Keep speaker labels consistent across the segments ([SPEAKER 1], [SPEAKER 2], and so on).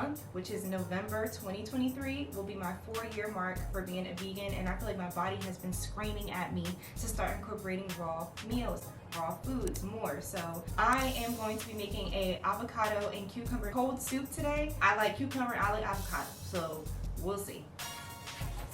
[SPEAKER 1] month, which is November 2023, will be my 4-year mark for being a vegan, and I feel like my body has been screaming at me to start incorporating raw meals, raw foods more. So I am going to be making a avocado and cucumber cold soup today. I like cucumber, I like avocado, so we'll see.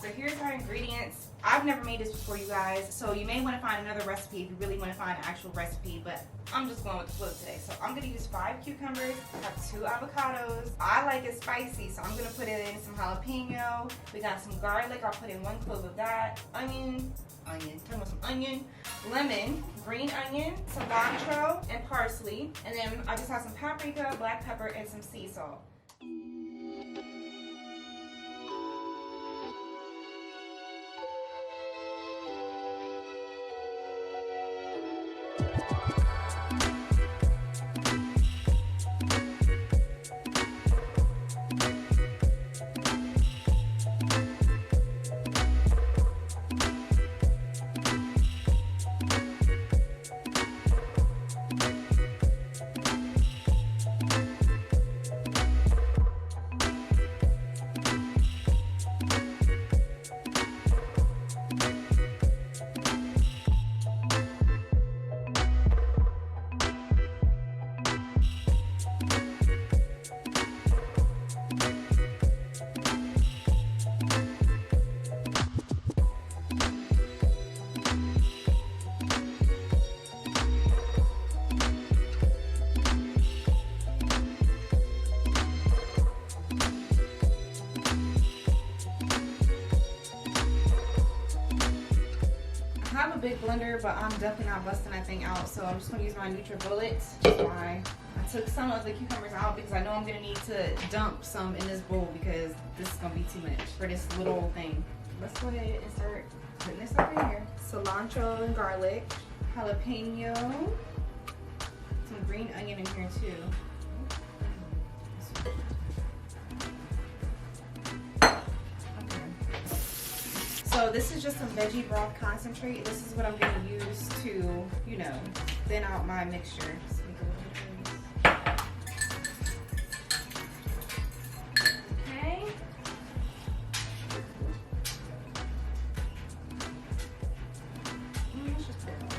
[SPEAKER 1] So here's our ingredients. I've never made this before, you guys, so you may want to find another recipe if you really want to find an actual recipe, but I'm just going with the flow today. So I'm going to use 5 cucumbers, I have 2 avocados. I like it spicy, so I'm going to put in some jalapeno. We got some garlic, I'll put in 1 clove of that. Talking about some onion, lemon, green onion, cilantro, and parsley. And then I just have some paprika, black pepper, and some sea salt. I have a big blender, but I'm definitely not busting that thing out, so I'm just going to use my NutriBullet. That's why I took some of the cucumbers out, because I know I'm going to need to dump some in this bowl, because this is going to be too much for this little thing. Let's go ahead and start putting this over here. Cilantro and garlic, jalapeno, some green onion in here too. So this is just some veggie broth concentrate. This is what I'm going to use to, you know, thin out my mixture. Okay. Let's just put it on.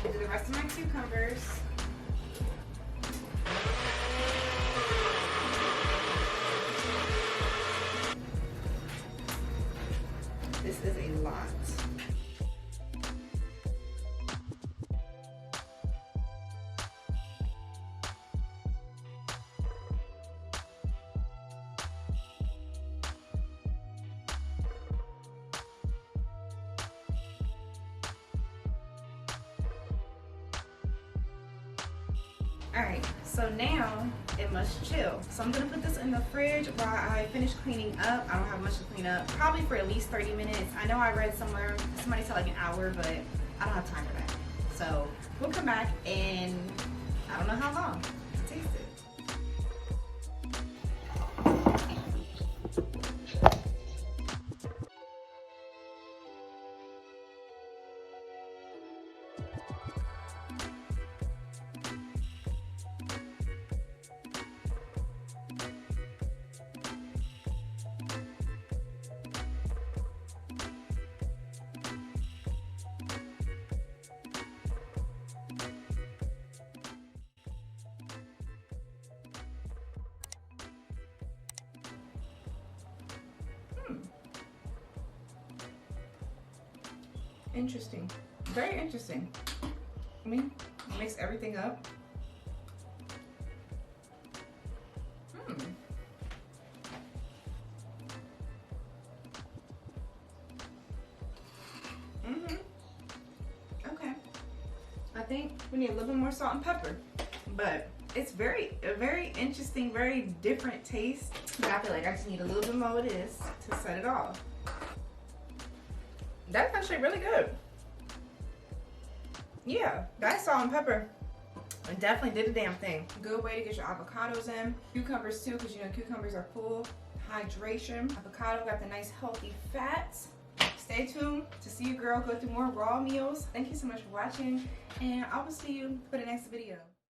[SPEAKER 1] Do the rest of my cucumbers. This is a lot. Alright, so now it must chill. So I'm going to put this in the fridge while I finish cleaning up. I don't have much to clean up. Probably for at least 30 minutes. I know I read somewhere, somebody said like an hour, but I don't have time for that. So we'll come back in, I don't know how long. Let's taste it. Interesting. Very interesting. I mean, mix everything up. Okay. I think we need a little bit more salt and pepper, but it's a very interesting, very different taste. But I feel like I just need a little bit more of this to set it off. That's actually really good. yeah, that salt and pepper definitely did the damn thing. Good way to get your avocados in. Cucumbers too, because you know cucumbers are full hydration. Avocado got the nice healthy fats. Stay tuned to see your girl go through more raw meals. Thank you so much for watching, and I will see you for the next video.